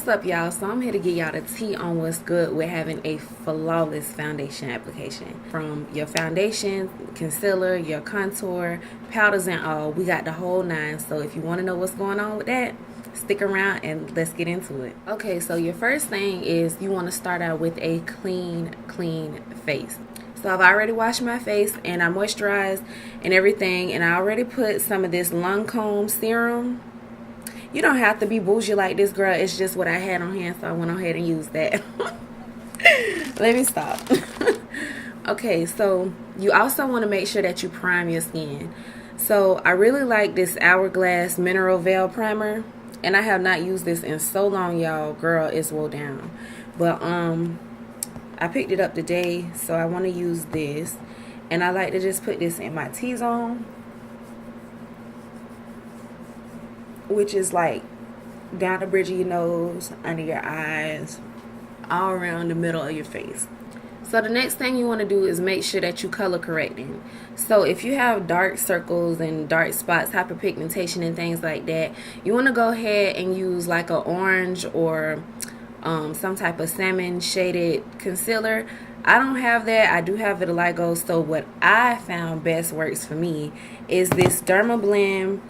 up, y'all? So I'm here to get y'all the tea on what's good with having a flawless foundation application. From your foundation, concealer, your contour, powders and all, we got the whole nine. So if you want to know what's going on with that, stick around and let's get into it. Okay, so your first thing is you want to start out with a clean face. So I've already washed my face and I moisturized and everything, and I already put some of this Lancome serum. You don't have to be bougie like this, girl. It's just what I had on hand, so I went ahead and used that. Let me stop. Okay, so you also want to make sure that you prime your skin. So I really like this Hourglass Mineral Veil Primer, and I have not used this in so long, y'all. Girl, it's woe down. But I picked it up today, so I want to use this, and I like to just put this in my T-zone, which is like down the bridge of your nose, under your eyes, all around the middle of your face. So the next thing you want to do is make sure that you color correcting. So if you have dark circles and dark spots, hyperpigmentation and things like that, you want to go ahead and use like an orange or some type of salmon shaded concealer. I don't have that. I do have vitiligo. So what I found best works for me is this Dermablend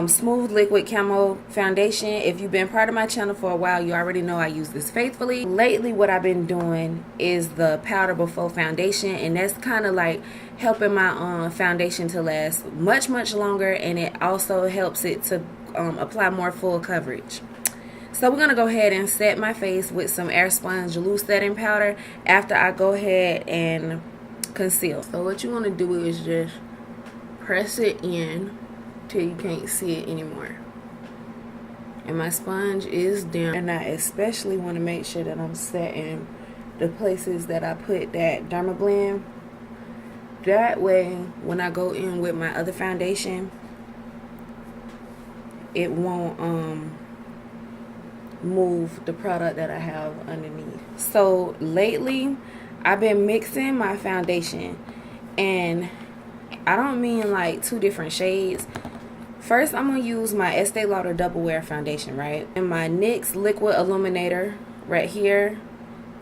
smooth liquid camo foundation. If you've been part of my channel for a while, you already know I use this faithfully. Lately what I've been doing is the powder before foundation, and that's kind of like helping my foundation to last much longer, and it also helps it to apply more full coverage. So we're going to go ahead and set my face with some Airspun loose setting powder after I go ahead and conceal. So what you want to do is just press it in till you can't see it anymore. And my sponge is down, and I especially want to make sure that I'm setting the places that I put that Dermablend. That way when I go in with my other foundation, it won't move the product that I have underneath. So lately I've been mixing my foundation, and I don't mean like two different shades. First, I'm going to use my este'lauderdoublewear foundation, right? And my NYX Liquid Illuminator right here.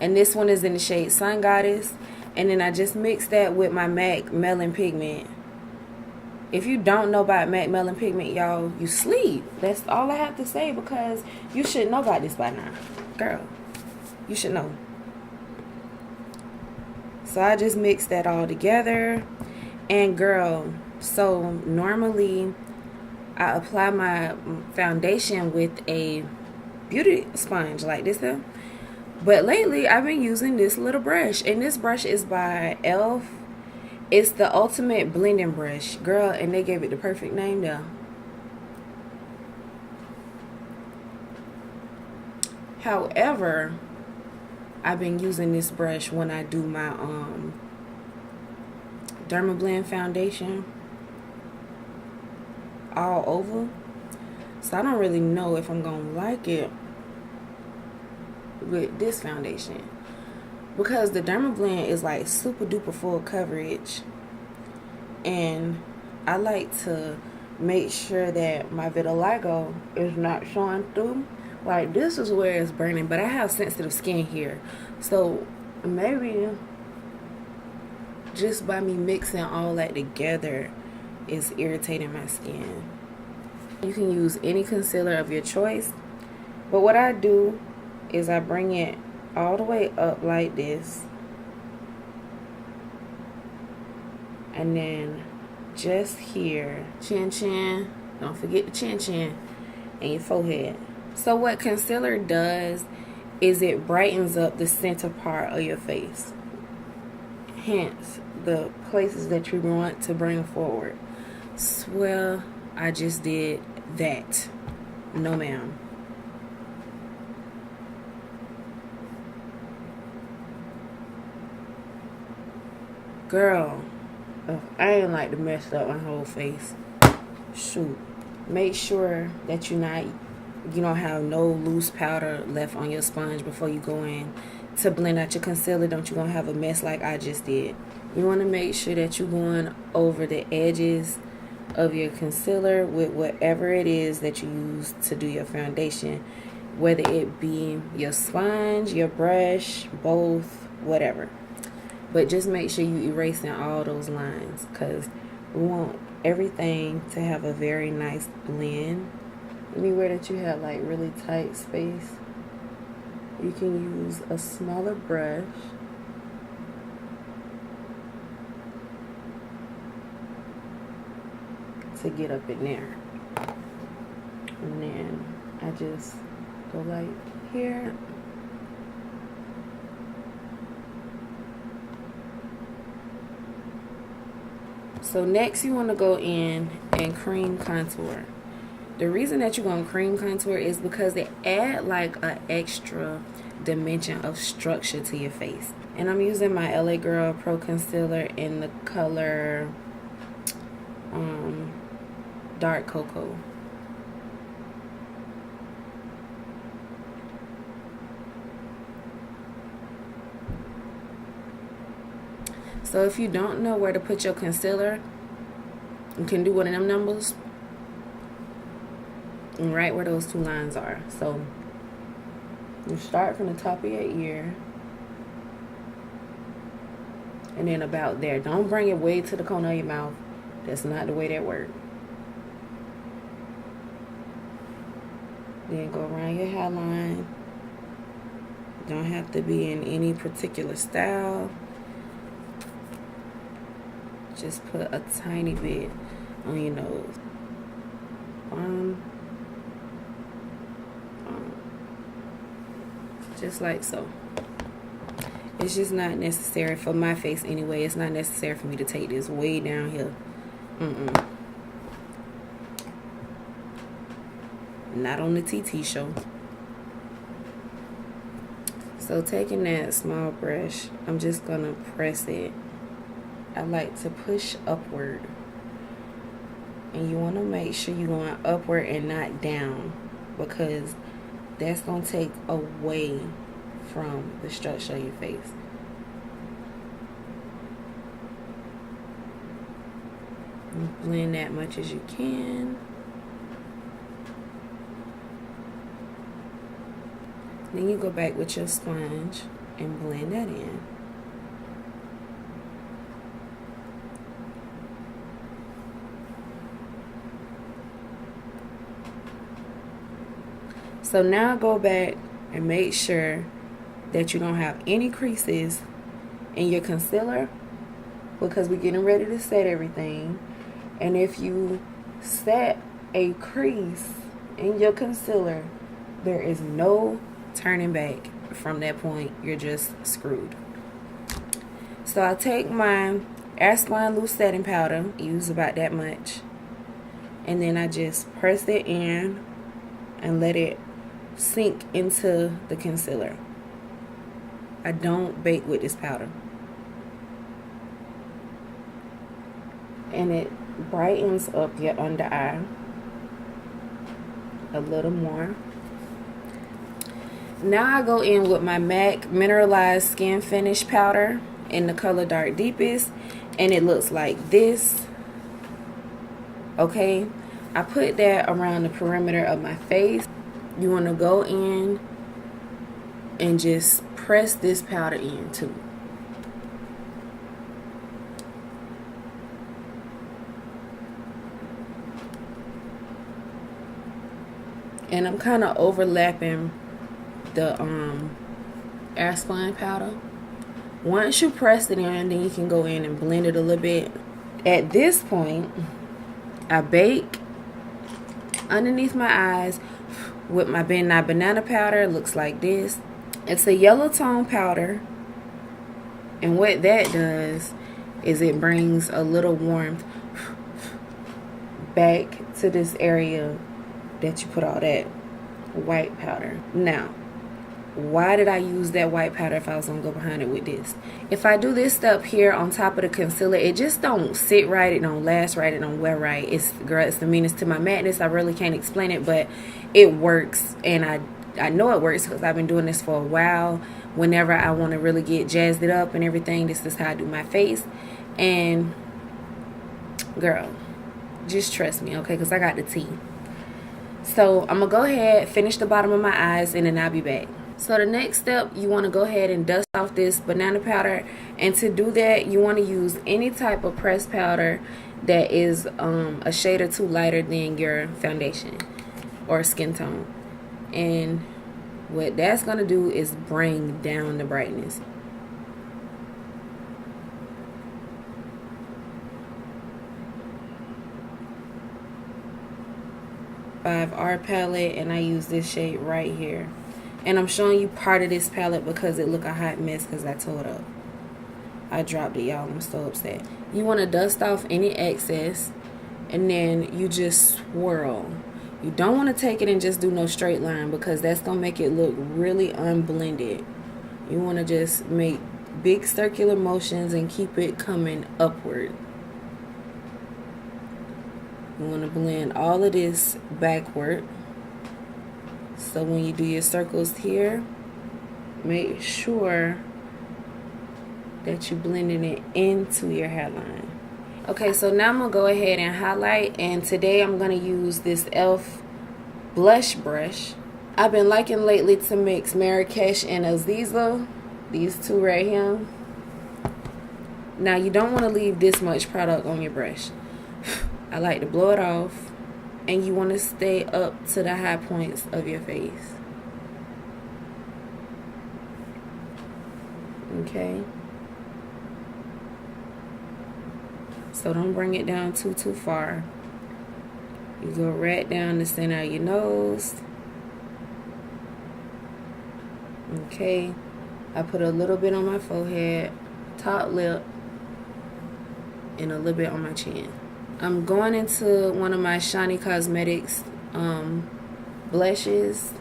And this one is in the shade Sun Goddess. And then I just mixed that with my MAC Melon Pigment. If you don't know about MAC Melon Pigment, y'all, you sleep. That's all I have to say, because you should know about this by now. Girl, you should know. So I just mixed that all together. And girl, so normally I apply my foundation with a beauty sponge like this here. But lately I've been using this little brush, and this brush is by e.l.f. It's the ultimate blending brush, girl, and they gave it the perfect name though. However, I've been using this brush when I do my Dermablend foundation all over, so I don't really know if I'm gonna like it with this foundation, because the Dermablend is like super duper full coverage, and I like to make sure that my vitiligo is not showing through. Like, this is where it's burning, but I have sensitive skin here, so maybe just by me mixing all that together is irritating my skin. You can use any concealer of your choice, but what I do is I bring it all the way up like this, and then just here, chin, don't forget the chin, and your forehead. So what concealer does is it brightens up the center part of your face, hence the places that you want to bring forward. Well, I just did that. No ma'am. Girl, I ain't like to mess up my whole face. Shoot. Make sure that you don't have no loose powder left on your sponge before you go in to blend out your concealer. Don't you gonna have a mess like I just did. You want to make sure that you're going over the edges of your concealer with whatever it is that you use to do your foundation. whether it be your sponge, your brush, both, whatever. But just make sure you erasing all those lines, because we want everything to have a very nice blend. Anywhere that you have like really tight space, you can use a smaller brush to get up in there. And then I just go like here. So next you want to go in and cream contour. The reason that you're going to cream contour is because it adds like an extra dimension of structure to your face. And I'm using my LA Girl Pro Concealer in the color Dark Cocoa. So if you don't know where to put your concealer, you can do one of them numbers and right where those two lines are. So you start from the top of your ear and then about there. Don't bring it way to the corner of your mouth. That's not the way that works. Then go around your hairline. Don't have to be in any particular style. Just put a tiny bit on your nose. Just like so. It's just not necessary for my face anyway. It's not necessary for me to take this way down here. Not on the TT show. So taking that small brush, I'm just gonna press it. I like to push upward, and you want to make sure you're going upward and not down, because that's going to take away from the structure of your face. And blend that much as you can. Then you go back with your sponge and blend that in. So now go back and make sure that you don't have any creases in your concealer, because we're getting ready to set everything. And if you set a crease in your concealer, there is no turning back from that point. You're just screwed. So I take my Airspun loose setting powder, use about that much, and then I just press it in and let it sink into the concealer. I don't bake with this powder. And it brightens up your under eye a little more. Now I go in with my MAC Mineralized Skin Finish Powder in the color Dark Deepest, and it looks like this. Okay, I put that around the perimeter of my face. You want to go in and just press this powder in too. And I'm kind of overlapping the Airspun powder. Once you press it in, then you can go in and blend it a little bit. At this point, I bake underneath my eyes with my Nye Banana Powder. It looks like this. It's a yellow tone powder, and what that does is it brings a little warmth back to this area that you put all that white powder. Now, why did I use that white powder if I was gonna go behind it with this? If I do this step here on top of the concealer, it just don't sit right, it don't last right, it don't wear right. It's the meanest to my madness. I really can't explain it, but it works, and I know it works because I've been doing this for a while. Whenever I want to really get jazzed it up and everything, this is how I do my face. And girl, just trust me, okay, because I got the tea. So I'm gonna go ahead, finish the bottom of my eyes, and then I'll be back. So the next step, you want to go ahead and dust off this banana powder, and to do that you want to use any type of pressed powder that is a shade or two lighter than your foundation or skin tone. And what that's going to do is bring down the brightness. R palette, and I use this shade right here. And I'm showing you part of this palette because it look a hot mess because I tore it up. I dropped it, y'all. I'm so upset. You want to dust off any excess, and then you just swirl. You don't want to take it and just do no straight line because that's going to make it look really unblended. You want to just make big circular motions and keep it coming upward. You want to blend all of this backward. So when you do your circles here, make sure that you're blending it into your hairline. Okay, so now I'm going to go ahead and highlight. And today I'm going to use this e.l.f. blush brush. I've been liking lately to mix Maracujá and Aziza. These two right here. Now you don't want to leave this much product on your brush. I like to blow it off, and you want to stay up to the high points of your face. Okay. So don't bring it down too far. You go right down the center of your nose. Okay. I put a little bit on my forehead, top lip, and a little bit on my chin. I'm going into one of my Shiny Cosmetics blushes.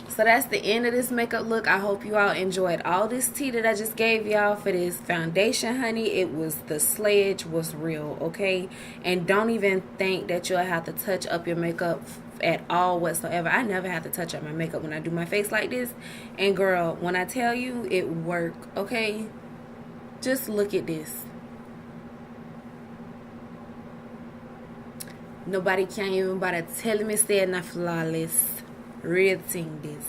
So that's the end of this makeup look. I hope you all enjoyed all this tea that I just gave y'all for this foundation, honey. It was, the slayage was real, okay? And don't even think that you'll have to touch up your makeup at all whatsoever. I never have to touch up my makeup when I do my face like this. And girl, when I tell you it worked, okay? Just look at this. Nobody can even bother telling me say not flawless. Real thing this.